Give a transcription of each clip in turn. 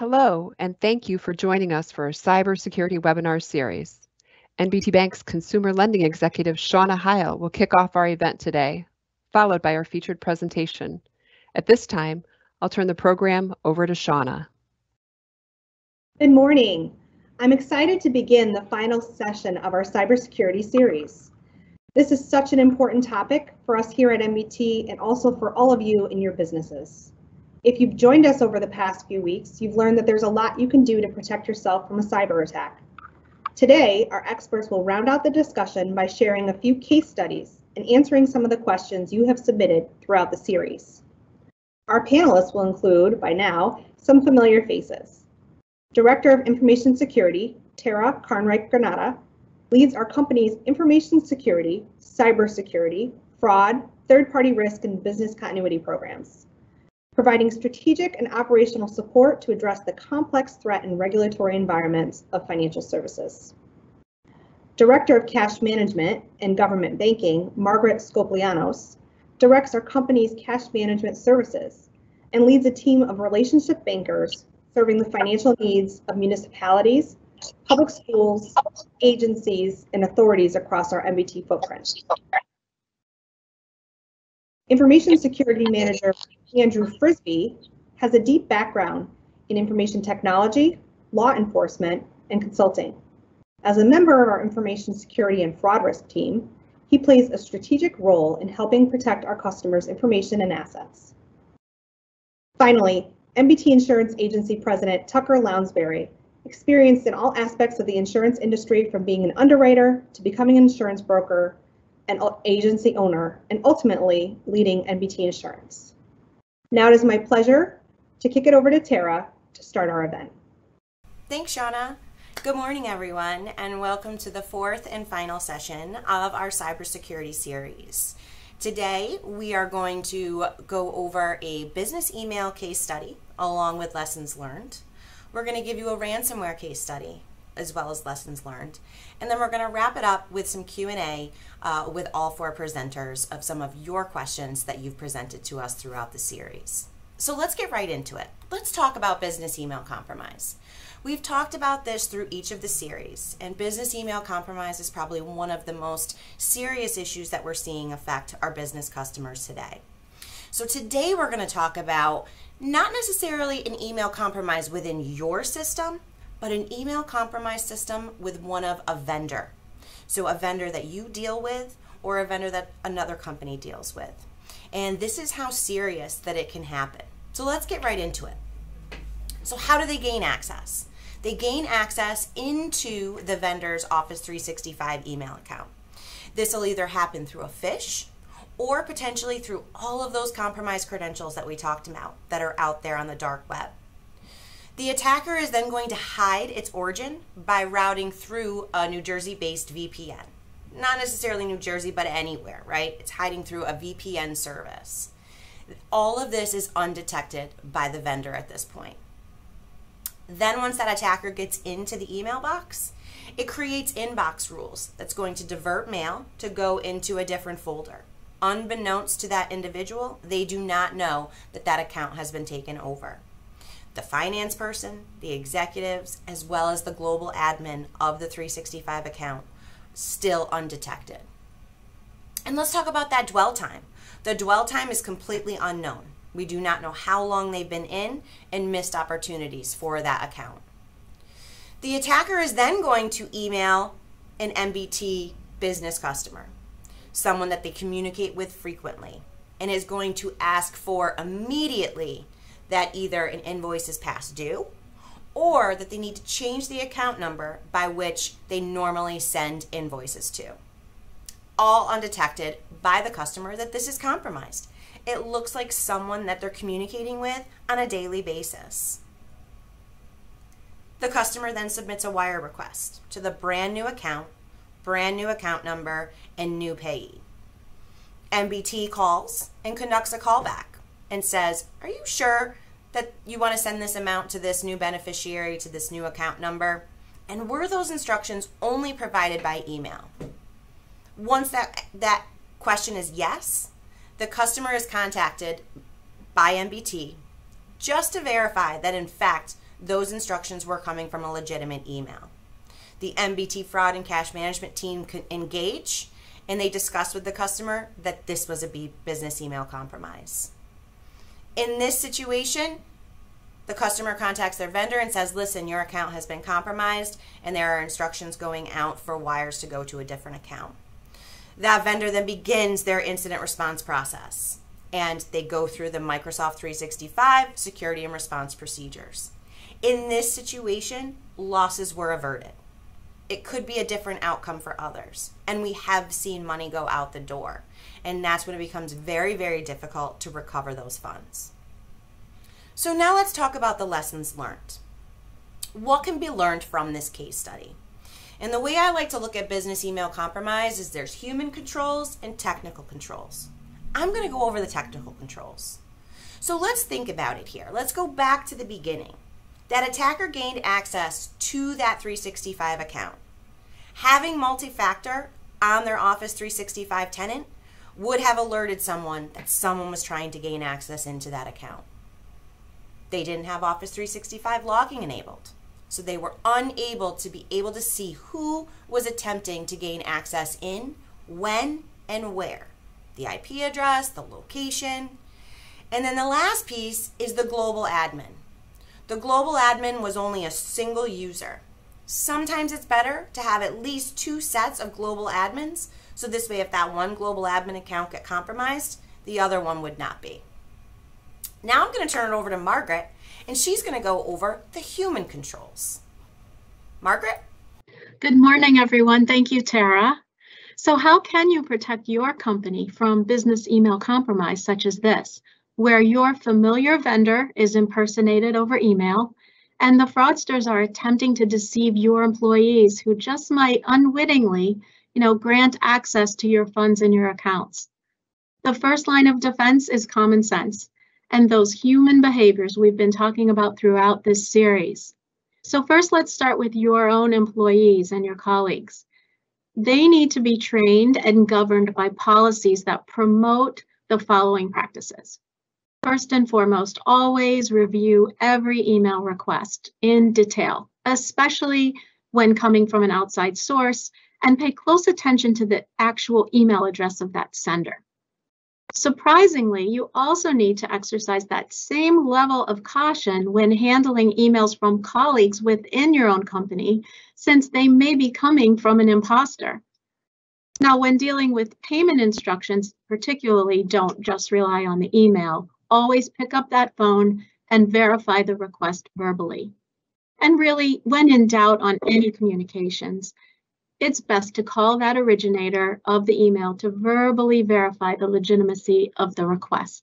Hello, and thank you for joining us for our Cybersecurity Webinar series. NBT Bank's Consumer Lending Executive, Shauna Heil, will kick off our event today, followed by our featured presentation. At this time, I'll turn the program over to Shauna. Good morning. I'm excited to begin the final session of our cybersecurity series. This is such an important topic for us here at NBT and also for all of you in your businesses. If you've joined us over the past few weeks, you've learned that there's a lot you can do to protect yourself from a cyber attack. Today, our experts will round out the discussion by sharing a few case studies and answering some of the questions you have submitted throughout the series. Our panelists will include, by now, some familiar faces. Director of Information Security, Terra Carnrike-Granata, leads our company's information security, cybersecurity, fraud, third-party risk, and business continuity programs, providing strategic and operational support to address the complex threat and regulatory environments of financial services. Director of Cash Management and Government Banking, Margaret Scopelianos, directs our company's cash management services and leads a team of relationship bankers serving the financial needs of municipalities, public schools, agencies, and authorities across our NBT footprint. Information Security Manager Andrew Frisbie has a deep background in information technology, law enforcement, and consulting. As a member of our Information Security and Fraud Risk team, he plays a strategic role in helping protect our customers' information and assets. Finally, NBT Insurance Agency President Tucker Lounsbury, experienced in all aspects of the insurance industry from being an underwriter to becoming an insurance broker, an agency owner, and ultimately leading NBT Insurance. Now it is my pleasure to kick it over to Terra to start our event. Thanks, Shauna. Good morning, everyone, and welcome to the fourth and final session of our cybersecurity series. Today, we are going to go over a business email case study along with lessons learned. We're going to give you a ransomware case study as well as lessons learned. And then we're going to wrap it up with some Q&A with all four presenters of some of your questions that you've presented to us throughout the series. So let's get right into it. Let's talk about business email compromise. We've talked about this through each of the series, and business email compromise is probably one of the most serious issues that we're seeing affect our business customers today. So today we're going to talk about not necessarily an email compromise within your system, but an email compromise system with one of a vendor. So a vendor that you deal with or a vendor that another company deals with. And this is how serious that it can happen. So let's get right into it. So how do they gain access? They gain access into the vendor's Office 365 email account. This will either happen through a phish or potentially through all of those compromised credentials that we talked about that are out there on the dark web. The attacker is then going to hide its origin by routing through a New Jersey-based VPN. Not necessarily New Jersey, but anywhere, right? It's hiding through a VPN service. All of this is undetected by the vendor at this point. Then once that attacker gets into the email box, it creates inbox rules that's going to divert mail to go into a different folder. Unbeknownst to that individual, they do not know that that account has been taken over. The finance person, the executives, as well as the global admin of the 365 account, still undetected. And let's talk about that dwell time. The dwell time is completely unknown. We do not know how long they've been in and missed opportunities for that account. The attacker is then going to email an NBT business customer, someone that they communicate with frequently, and is going to ask for immediately that either an invoice is past due or that they need to change the account number by which they normally send invoices to. All undetected by the customer that this is compromised. It looks like someone that they're communicating with on a daily basis. The customer then submits a wire request to the brand new account number, and new payee. NBT calls and conducts a callback and says, are you sure that you want to send this amount to this new beneficiary, to this new account number? And were those instructions only provided by email? Once that question is yes, the customer is contacted by NBT just to verify that in fact those instructions were coming from a legitimate email. The MBT fraud and cash management team could engage, and they discussed with the customer that this was a business email compromise. In this situation, the customer contacts their vendor and says, listen, your account has been compromised and there are instructions going out for wires to go to a different account. That vendor then begins their incident response process, and they go through the Microsoft 365 security and response procedures. In this situation, losses were averted. It could be a different outcome for others, and we have seen money go out the door, and that's when it becomes very, very difficult to recover those funds. So now let's talk about the lessons learned. What can be learned from this case study? And the way I like to look at business email compromise is there's human controls and technical controls. I'm going to go over the technical controls. So let's think about it here. Let's go back to the beginning. That attacker gained access to that 365 account. Having multi-factor on their Office 365 tenant would have alerted someone that someone was trying to gain access into that account. They didn't have Office 365 logging enabled, so they were unable to see who was attempting to gain access in, when, and where. The IP address, the location. And then the last piece is the global admin. The global admin was only a single user. Sometimes it's better to have at least 2 sets of global admins, so this way if that one global admin account got compromised, the other one would not be. Now I'm going to turn it over to Margaret, and she's going to go over the human controls. Margaret? Good morning, everyone. Thank you, Terra. So how can you protect your company from business email compromise such as this, where your familiar vendor is impersonated over email, and the fraudsters are attempting to deceive your employees who just might unwittingly, grant access to your funds in your accounts? The first line of defense is common sense and those human behaviors we've been talking about throughout this series. So first, let's start with your own employees and your colleagues. They need to be trained and governed by policies that promote the following practices. First and foremost, always review every email request in detail, especially when coming from an outside source, and pay close attention to the actual email address of that sender. Surprisingly, you also need to exercise that same level of caution when handling emails from colleagues within your own company, since they may be coming from an imposter. Now, when dealing with payment instructions, particularly, don't just rely on the email. Always pick up that phone and verify the request verbally. And really, when in doubt on any communications, it's best to call that originator of the email to verbally verify the legitimacy of the request.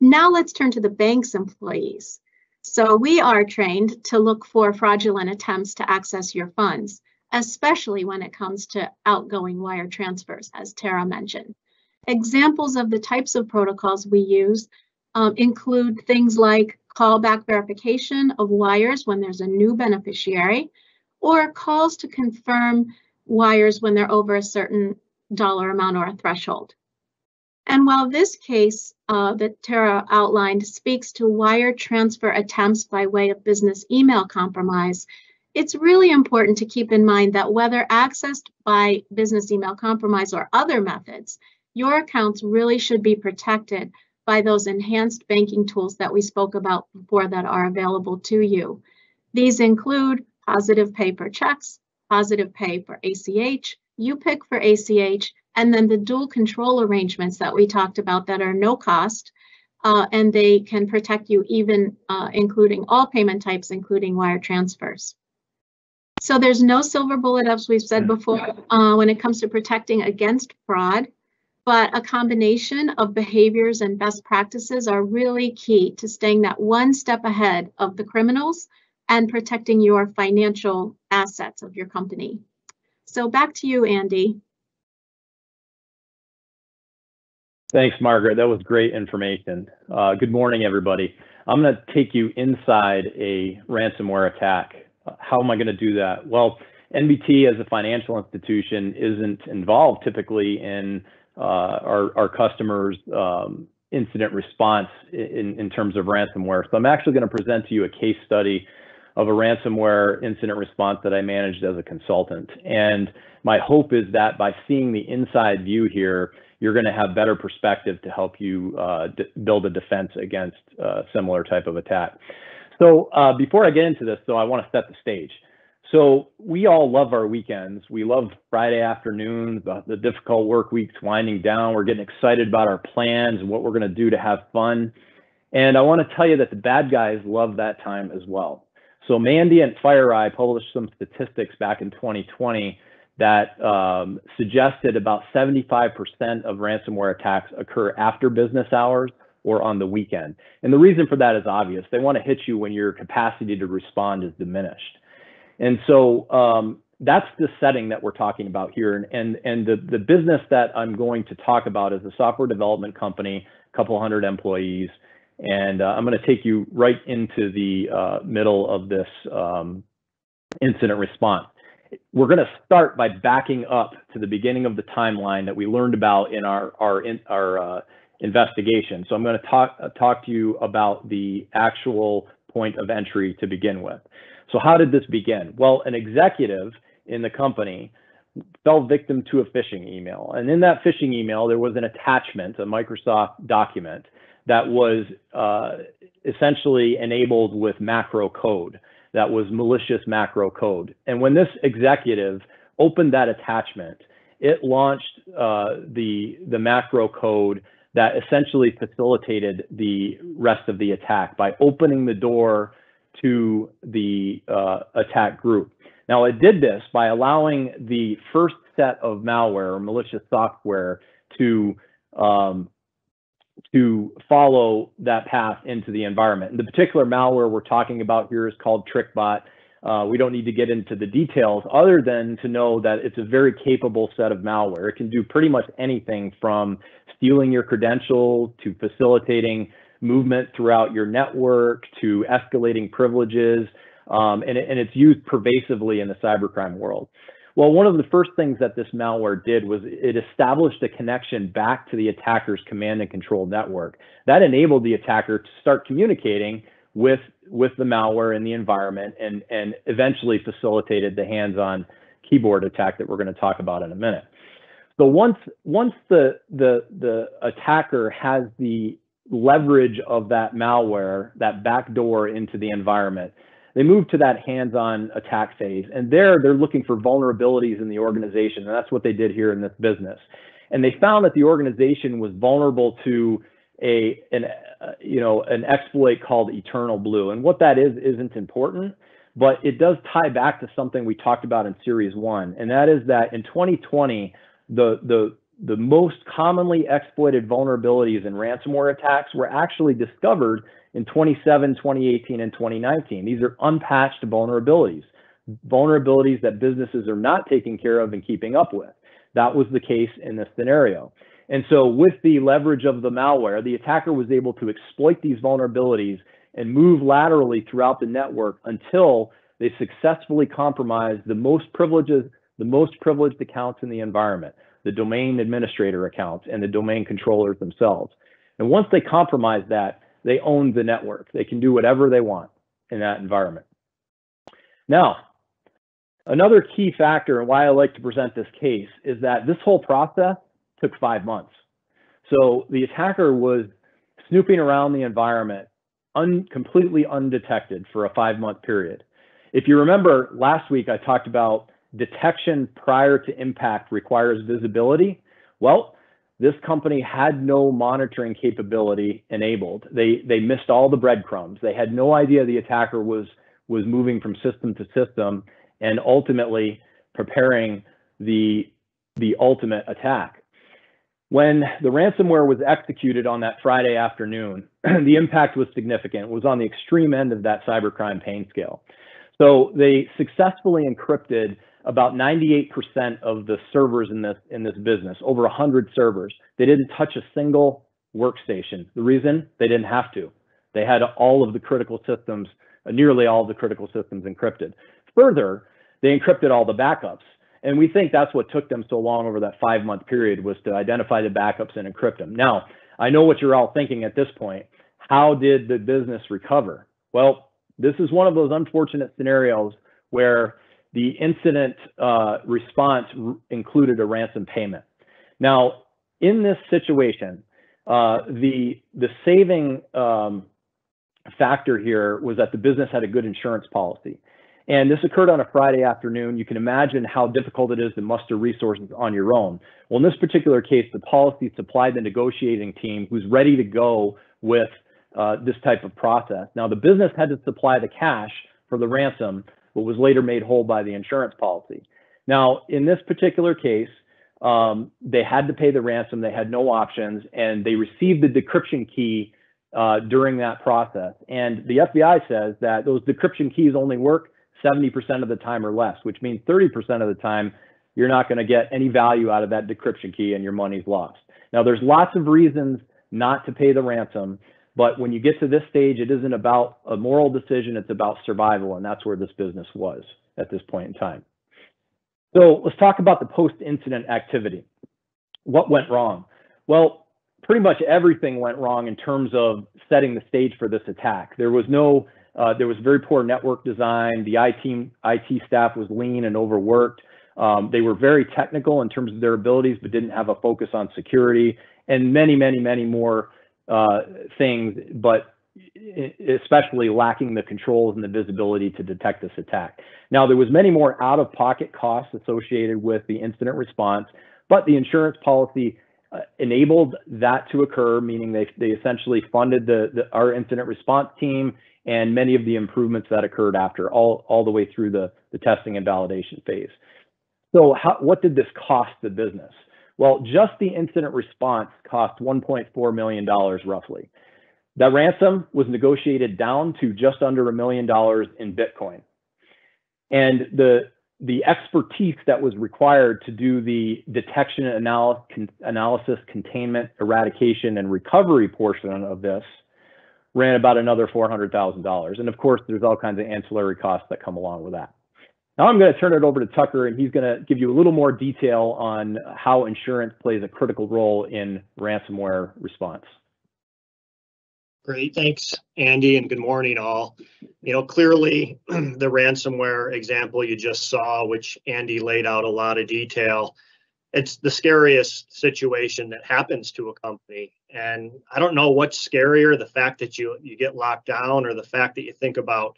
Now let's turn to the bank's employees. So we are trained to look for fraudulent attempts to access your funds, especially when it comes to outgoing wire transfers, as Terra mentioned. Examples of the types of protocols we use include things like callback verification of wires when there's a new beneficiary, or calls to confirm wires when they're over a certain dollar amount or a threshold. And while this case that Terra outlined speaks to wire transfer attempts by way of business email compromise, it's really important to keep in mind that whether accessed by business email compromise or other methods, your accounts really should be protected by those enhanced banking tools that we spoke about before that are available to you. These include positive pay for checks, positive pay for ACH, UPIC for ACH, and then the dual control arrangements that we talked about that are no cost, and they can protect you even including all payment types, including wire transfers. So there's no silver bullet, as we've said before, when it comes to protecting against fraud, but a combination of behaviors and best practices are really key to staying that one step ahead of the criminals and protecting your financial assets of your company. So back to you, Andy. Thanks, Margaret. That was great information. Good morning, everybody. I'm going to take you inside a ransomware attack. How am I going to do that? Well, NBT as a financial institution isn't involved typically in our customers' incident response in terms of ransomware. So I'm actually going to present to you a case study of a ransomware incident response that I managed as a consultant. And my hope is that by seeing the inside view here, you're going to have better perspective to help you build a defense against a similar type of attack. So before I get into this, though, I want to set the stage. So we all love our weekends. We love Friday afternoons, the difficult work weeks winding down. We're getting excited about our plans and what we're going to do to have fun. And I want to tell you that the bad guys love that time as well. So Mandy and FireEye published some statistics back in 2020 that suggested about 75% of ransomware attacks occur after business hours or on the weekend. And the reason for that is obvious. They want to hit you when your capacity to respond is diminished. And so that's the setting that we're talking about here. And the business that I'm going to talk about is a software development company, a couple hundred employees. And I'm going to take you right into the middle of this incident response. We're going to start by backing up to the beginning of the timeline that we learned about in our investigation. So I'm going to talk to you about the actual point of entry to begin with. So how did this begin? Well, an executive in the company fell victim to a phishing email. And in that phishing email, there was an attachment, a Microsoft document, that was essentially enabled with macro code, that was malicious macro code. And when this executive opened that attachment, it launched the macro code that essentially facilitated the rest of the attack by opening the door to the attack group. Now, it did this by allowing the first set of malware or malicious software to follow that path into the environment. And the particular malware we're talking about here is called TrickBot. We don't need to get into the details other than to know that it's a very capable set of malware. It can do pretty much anything from stealing your credentials to facilitating movement throughout your network to escalating privileges, and it's used pervasively in the cybercrime world. Well, one of the first things that this malware did was it established a connection back to the attacker's command and control network. That enabled the attacker to start communicating with the malware in the environment and eventually facilitated the hands-on keyboard attack that we're going to talk about in a minute. So once the attacker has the leverage of that malware, that backdoor into the environment, they move to that hands-on attack phase. And there they're looking for vulnerabilities in the organization. And that's what they did here in this business. And they found that the organization was vulnerable to an exploit called Eternal Blue. And what that is isn't important, but it does tie back to something we talked about in Series 1. And that is that in 2020, the most commonly exploited vulnerabilities in ransomware attacks were actually discovered in 2017, 2018, and 2019. These are unpatched vulnerabilities that businesses are not taking care of and keeping up with. That was the case in this scenario. And so with the leverage of the malware, the attacker was able to exploit these vulnerabilities and move laterally throughout the network until they successfully compromised the most privileged accounts in the environment, the domain administrator accounts and the domain controllers themselves. And once they compromise that, they own the network. They can do whatever they want in that environment. Now, another key factor and why I like to present this case is that this whole process took 5 months. So the attacker was snooping around the environment completely undetected for a 5-month period. If you remember last week, I talked about detection prior to impact requires visibility. Well, this company had no monitoring capability enabled. They missed all the breadcrumbs. They had no idea the attacker was moving from system to system and ultimately preparing the ultimate attack. When the ransomware was executed on that Friday afternoon, the impact was significant. It was on the extreme end of that cybercrime pain scale. So they successfully encrypted about 98% of the servers in this business, over 100 servers. They didn't touch a single workstation. The reason? They didn't have to. They had all of the critical systems, nearly all of the critical systems encrypted. Further, they encrypted all the backups. And we think that's what took them so long over that 5-month period, was to identify the backups and encrypt them. Now, I know what you're all thinking at this point. How did the business recover? Well, this is one of those unfortunate scenarios where the incident response included a ransom payment. Now, in this situation, the saving factor here was that the business had a good insurance policy. And this occurred on a Friday afternoon. You can imagine how difficult it is to muster resources on your own. Well, in this particular case, the policy supplied the negotiating team who's ready to go with this type of process. Now, the business had to supply the cash for the ransom, but was later made whole by the insurance policy. Now, in this particular case, they had to pay the ransom. They had no options, and they received the decryption key during that process. And the FBI says that those decryption keys only work 70% of the time or less, which means 30% of the time, you're not going to get any value out of that decryption key and your money's lost. Now, there's lots of reasons not to pay the ransom, but when you get to this stage, it isn't about a moral decision, it's about survival, and that's where this business was at this point in time. So let's talk about the post-incident activity. What went wrong? Well, pretty much everything went wrong in terms of setting the stage for this attack. There was very poor network design. The IT staff was lean and overworked. They were very technical in terms of their abilities, but didn't have a focus on security, and many, many, many more things, but especially lacking the controls and the visibility to detect this attack. Now, there was many more out-of-pocket costs associated with the incident response, but the insurance policy enabled that to occur, meaning they essentially funded our incident response team and many of the improvements that occurred after, all the way through the testing and validation phase. So what did this cost the business? Well, just the incident response cost $1.4 million roughly. That ransom was negotiated down to just under $1 million in Bitcoin. And the expertise that was required to do the detection, analysis, containment, eradication, and recovery portion of this ran about another $400,000. And of course, there's all kinds of ancillary costs that come along with that. Now I'm going to turn it over to Tucker, and he's going to give you a little more detail on how insurance plays a critical role in ransomware response. Great, thanks, Andy, and good morning, all. You know, clearly the ransomware example you just saw, which Andy laid out a lot of detail, it's the scariest situation that happens to a company. And I don't know what's scarier, the fact that you get locked down, or the fact that you think about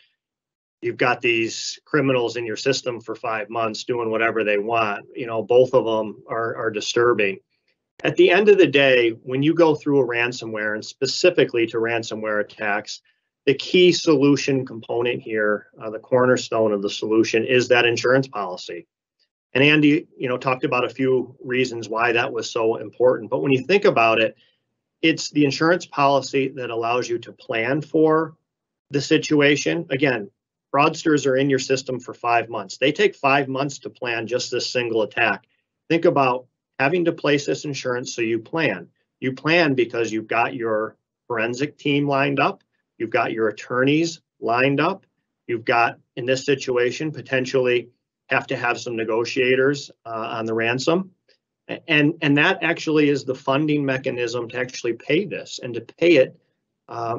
you've got these criminals in your system for 5 months doing whatever they want. You know, both of them are disturbing. At the end of the day, when you go through a ransomware, and specifically to ransomware attacks, the key solution component here, the cornerstone of the solution, is that insurance policy. And Andy, you know, talked about a few reasons why that was so important. But when you think about it, it's the insurance policy that allows you to plan for the situation. Again, fraudsters are in your system for 5 months. They take 5 months to plan just this single attack. Think about having to place this insurance, so you plan. You plan because you've got your forensic team lined up, you've got your attorneys lined up, you've got, in this situation, potentially have to have some negotiators on the ransom. And that actually is the funding mechanism to actually pay this, and to pay it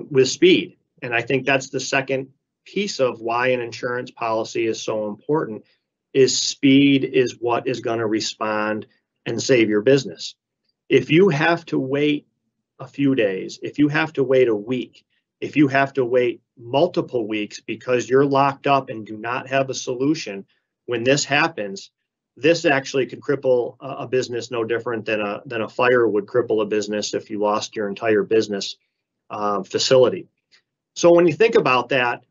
with speed. And I think that's the second piece of why an insurance policy is so important, is speed is what is going to respond and save your business. If you have to wait a few days, if you have to wait a week, if you have to wait multiple weeks because you're locked up and do not have a solution, when this happens, this actually could cripple a business no different than a fire would cripple a business if you lost your entire business facility. So when you think about that,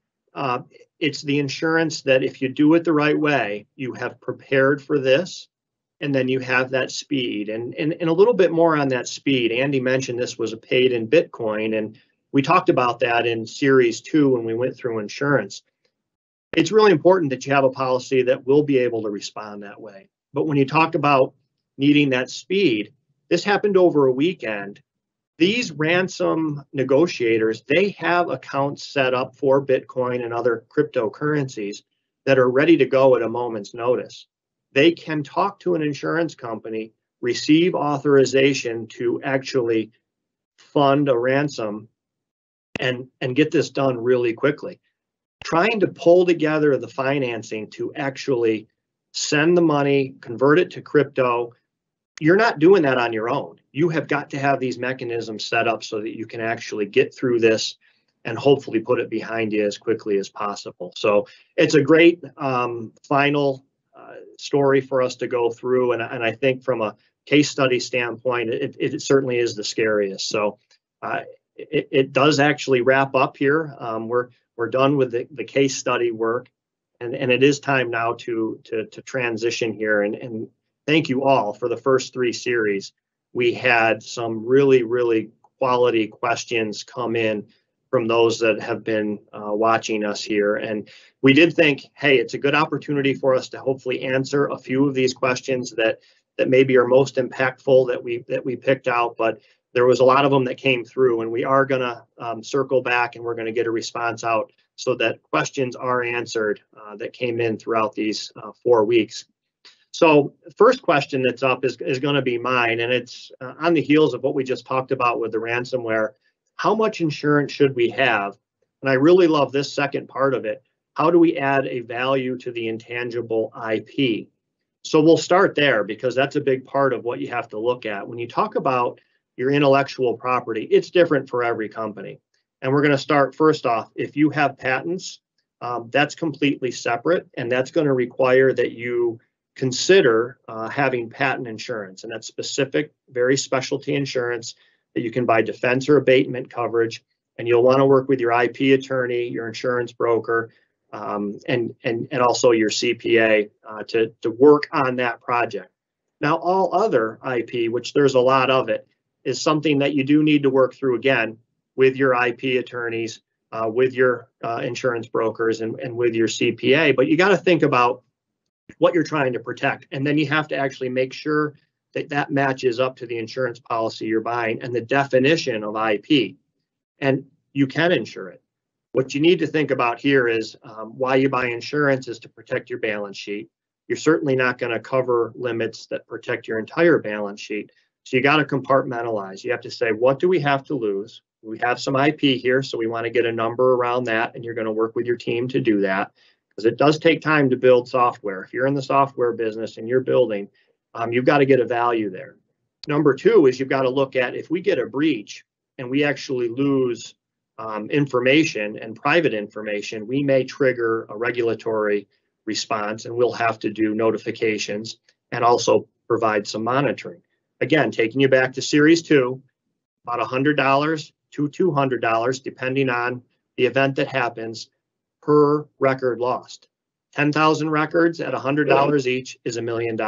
it's the insurance that, if you do it the right way, you have prepared for this, and then you have that speed. And a little bit more on that speed. Andy mentioned this was paid in Bitcoin, and we talked about that in Series 2 when we went through insurance. It's really important that you have a policy that will be able to respond that way. But when you talk about needing that speed, this happened over a weekend. These ransom negotiators, they have accounts set up for Bitcoin and other cryptocurrencies that are ready to go at a moment's notice. They can talk to an insurance company, receive authorization to actually fund a ransom and get this done really quickly. Trying to pull together the financing to actually send the money, convert it to crypto, you're not doing that on your own. You have got to have these mechanisms set up so that you can actually get through this and hopefully put it behind you as quickly as possible. So it's a great final story for us to go through. And I think from a case study standpoint, it certainly is the scariest. So it does actually wrap up here. We're done with the case study work, and it is time now to transition here. And thank you all for the first 3 series. We had some really quality questions come in from those that have been watching us here. And we did think, hey, it's a good opportunity for us to hopefully answer a few of these questions that maybe are most impactful that we picked out. But there was a lot of them that came through, and we are going to circle back, and we're going to get a response out so that questions are answered that came in throughout these 4 weeks. So first question that's up is going to be mine, and it's on the heels of what we just talked about with the ransomware. How much insurance should we have? And I really love this second part of it. How do we add a value to the intangible IP? So we'll start there, because that's a big part of what you have to look at. When you talk about your intellectual property, it's different for every company. And we're going to start first off, if you have patents, that's completely separate, and that's going to require that you consider having patent insurance, and that's specific, very specialty insurance that you can buy defense or abatement coverage, and you'll want to work with your IP attorney, your insurance broker, and also your CPA to work on that project. Now, all other IP, which there's a lot of it, is something that you do need to work through again with your IP attorneys, with your insurance brokers, and with your CPA. But you got to think about what you're trying to protect, and then you have to actually make sure that that matches up to the insurance policy you're buying and the definition of IP, and you can insure it. What you need to think about here is why you buy insurance is to protect your balance sheet. You're certainly not going to cover limits that protect your entire balance sheet. So you got to compartmentalize. You have to say, what do we have to lose? We have some IP here, so we want to get a number around that, and you're going to work with your team to do that, because it does take time to build software. If you're in the software business and you're building, you've got to get a value there. Number 2 is you've got to look at, if we get a breach and we actually lose information and private information, we may trigger a regulatory response, and we'll have to do notifications and also provide some monitoring. Again, taking you back to series 2, about $100 to $200, depending on the event that happens, per record lost. 10,000 records at $100 each is $1 million.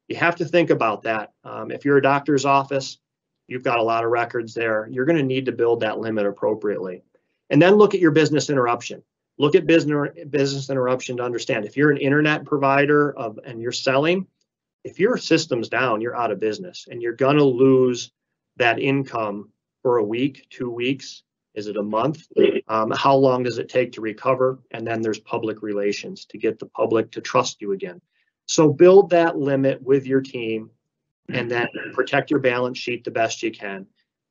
You have to think about that. If you're a doctor's office, you've got a lot of records there. You're going to need to build that limit appropriately. And then look at your business interruption. Look at business interruption to understand. If you're an internet provider and you're selling, if your system's down, you're out of business, and you're going to lose that income for a week, 2 weeks. Is it a month? How long does it take to recover? And then there's public relations to get the public to trust you again. So build that limit with your team, and then protect your balance sheet the best you can.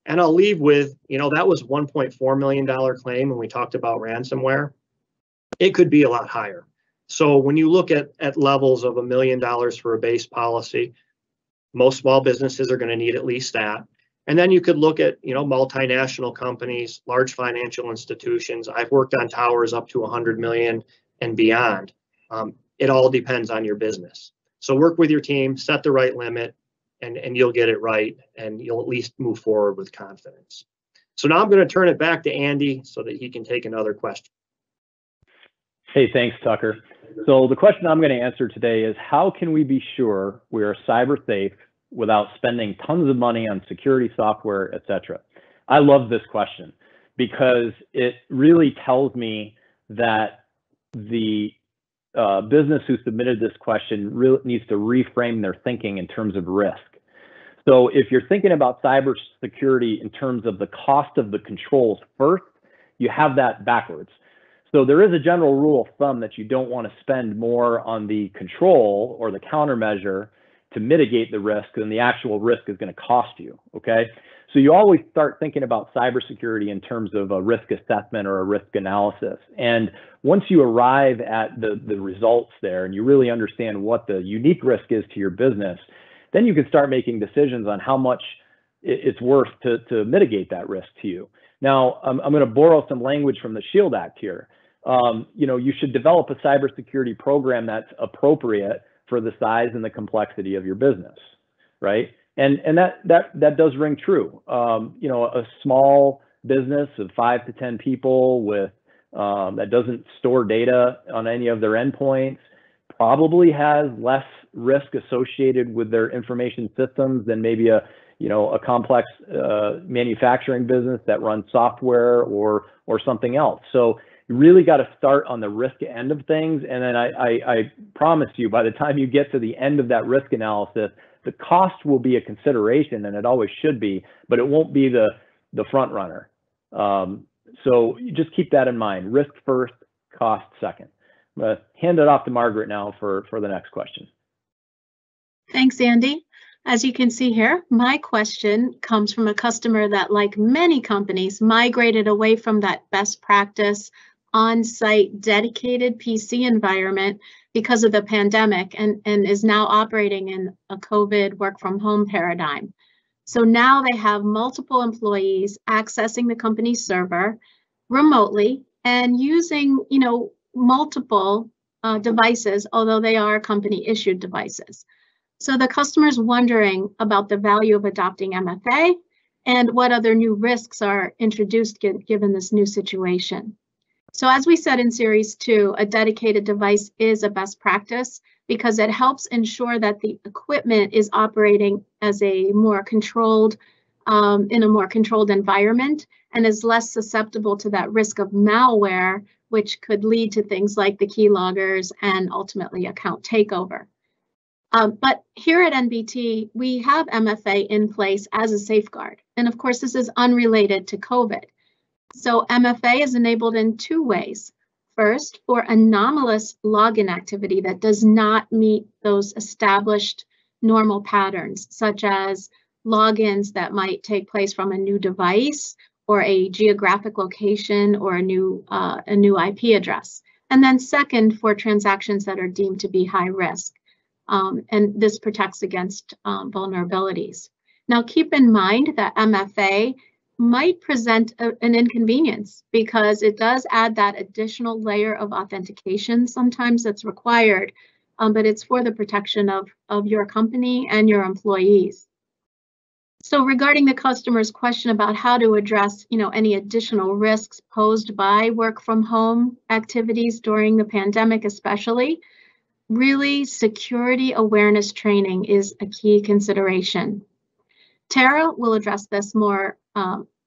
And I'll leave with, that was $1.4 million claim when we talked about ransomware. It could be a lot higher. So when you look at levels of $1 million for a base policy, most small businesses are going to need at least that. And then you could look at, multinational companies, large financial institutions. I've worked on towers up to 100 million and beyond. It all depends on your business. So work with your team, set the right limit, and you'll get it right, and you'll at least move forward with confidence. So now I'm going to turn it back to Andy so that he can take another question. Hey, thanks, Tucker. So the question I'm going to answer today is, how can we be sure we are cyber safe without spending tons of money on security software, et cetera? I love this question because it really tells me that the business who submitted this question really needs to reframe their thinking in terms of risk. So if you're thinking about cybersecurity in terms of the cost of the controls first, you have that backwards. So there is a general rule of thumb that you don't want to spend more on the control or the countermeasure to mitigate the risk than the actual risk is going to cost you, okay? So you always start thinking about cybersecurity in terms of a risk assessment or a risk analysis. And once you arrive at the results there and you really understand what the unique risk is to your business, then you can start making decisions on how much it's worth to mitigate that risk to you. Now, I'm going to borrow some language from the SHIELD Act here. You should develop a cybersecurity program that's appropriate for the size and the complexity of your business, right? And that does ring true. A small business of 5 to 10 people with that doesn't store data on any of their endpoints probably has less risk associated with their information systems than maybe a complex manufacturing business that runs software or something else. So you really got to start on the risk end of things. And then I promise you, by the time you get to the end of that risk analysis, the cost will be a consideration, and it always should be, but it won't be the front runner. So you just keep that in mind. Risk first, cost second. I'm going to hand it off to Margaret now for the next question. Thanks, Andy. As you can see here, my question comes from a customer that, like many companies, migrated away from that best practice on-site dedicated PC environment because of the pandemic and is now operating in a COVID work from home paradigm. So now they have multiple employees accessing the company's server remotely and using, multiple devices, although they are company issued devices. So the customer's wondering about the value of adopting MFA and what other new risks are introduced given this new situation. So as we said in Series 2, a dedicated device is a best practice because it helps ensure that the equipment is operating as a more controlled, in a more controlled environment and is less susceptible to that risk of malware, which could lead to things like the keyloggers and ultimately account takeover. But here at NBT, we have MFA in place as a safeguard. And of course, this is unrelated to COVID. So MFA is enabled in 2 ways. First, for anomalous login activity that does not meet those established normal patterns, such as logins that might take place from a new device or a geographic location or a new IP address. And then second, for transactions that are deemed to be high risk. And this protects against vulnerabilities. Now, keep in mind that MFA might present an inconvenience because it does add that additional layer of authentication sometimes that's required, but it's for the protection of your company and your employees. So regarding the customer's question about how to address, any additional risks posed by work from home activities during the pandemic, especially, really security awareness training is a key consideration. Terra will address this more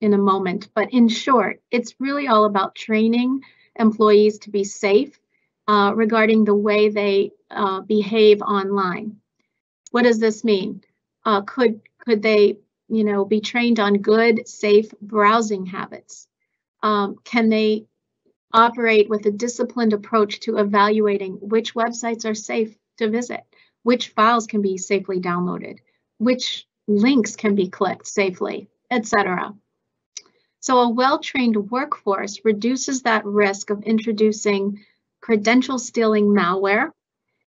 in a moment, but in short, it's really all about training employees to be safe regarding the way they behave online. What does this mean? Could they, be trained on good, safe browsing habits? Can they operate with a disciplined approach to evaluating which websites are safe to visit, which files can be safely downloaded, which links can be clicked safely, etc. So a well-trained workforce reduces that risk of introducing credential stealing malware.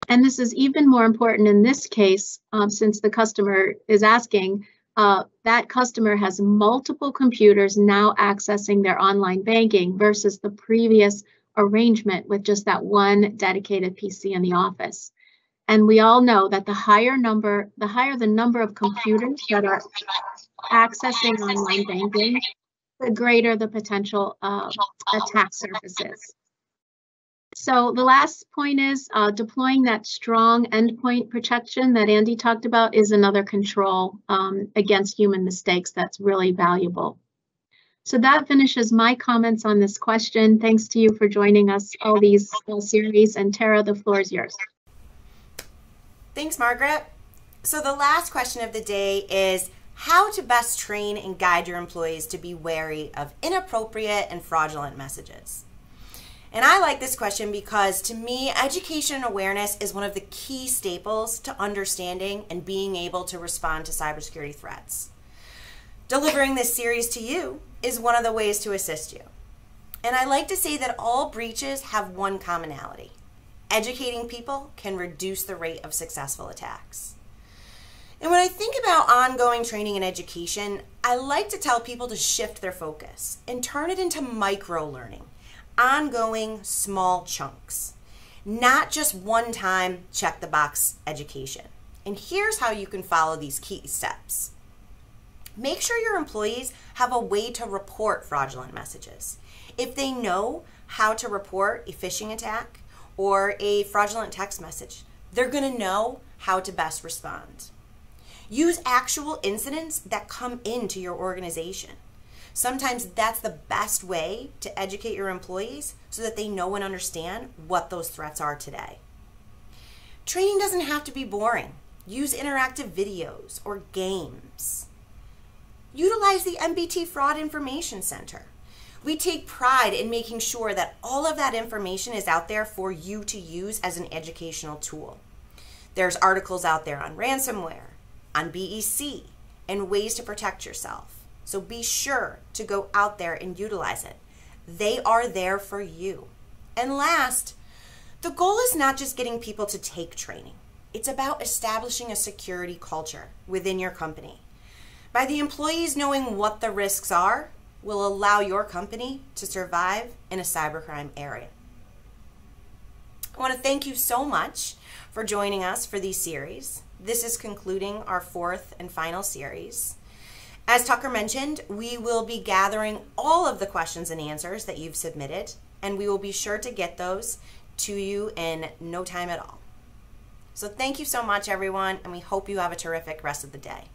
And this is even more important in this case, since the customer is asking, that customer has multiple computers now accessing their online banking versus the previous arrangement with just that one dedicated PC in the office. And we all know that the higher the number of computers that are accessing online banking, the greater the potential attack surfaces. So the last point is deploying that strong endpoint protection that Andy talked about is another control against human mistakes that's really valuable. So that finishes my comments on this question. Thanks to you for joining us all these series, and Terra, the floor is yours. Thanks, Margaret. So the last question of the day is how to best train and guide your employees to be wary of inappropriate and fraudulent messages. And I like this question because, to me, education and awareness is one of the key staples to understanding and being able to respond to cybersecurity threats. Delivering this series to you is one of the ways to assist you. And I like to say that all breaches have one commonality. Educating people can reduce the rate of successful attacks. And when I think about ongoing training and education, I like to tell people to shift their focus and turn it into micro-learning, ongoing small chunks, not just one-time check-the-box education. And here's how you can follow these key steps. Make sure your employees have a way to report fraudulent messages. If they know how to report a phishing attack or a fraudulent text message, they're going to know how to best respond. Use actual incidents that come into your organization. Sometimes that's the best way to educate your employees so that they know and understand what those threats are today. Training doesn't have to be boring. Use interactive videos or games. Utilize the MBT Fraud Information Center. We take pride in making sure that all of that information is out there for you to use as an educational tool. There's articles out there on ransomware, on BEC, and ways to protect yourself. So be sure to go out there and utilize it. They are there for you. And last, the goal is not just getting people to take training. It's about establishing a security culture within your company. By the employees knowing what the risks are, will allow your company to survive in a cybercrime area. I want to thank you so much for joining us for these series. This is concluding our 4th and final series. As Tucker mentioned, we will be gathering all of the questions and answers that you've submitted, and we will be sure to get those to you in no time at all. So thank you so much, everyone, and we hope you have a terrific rest of the day.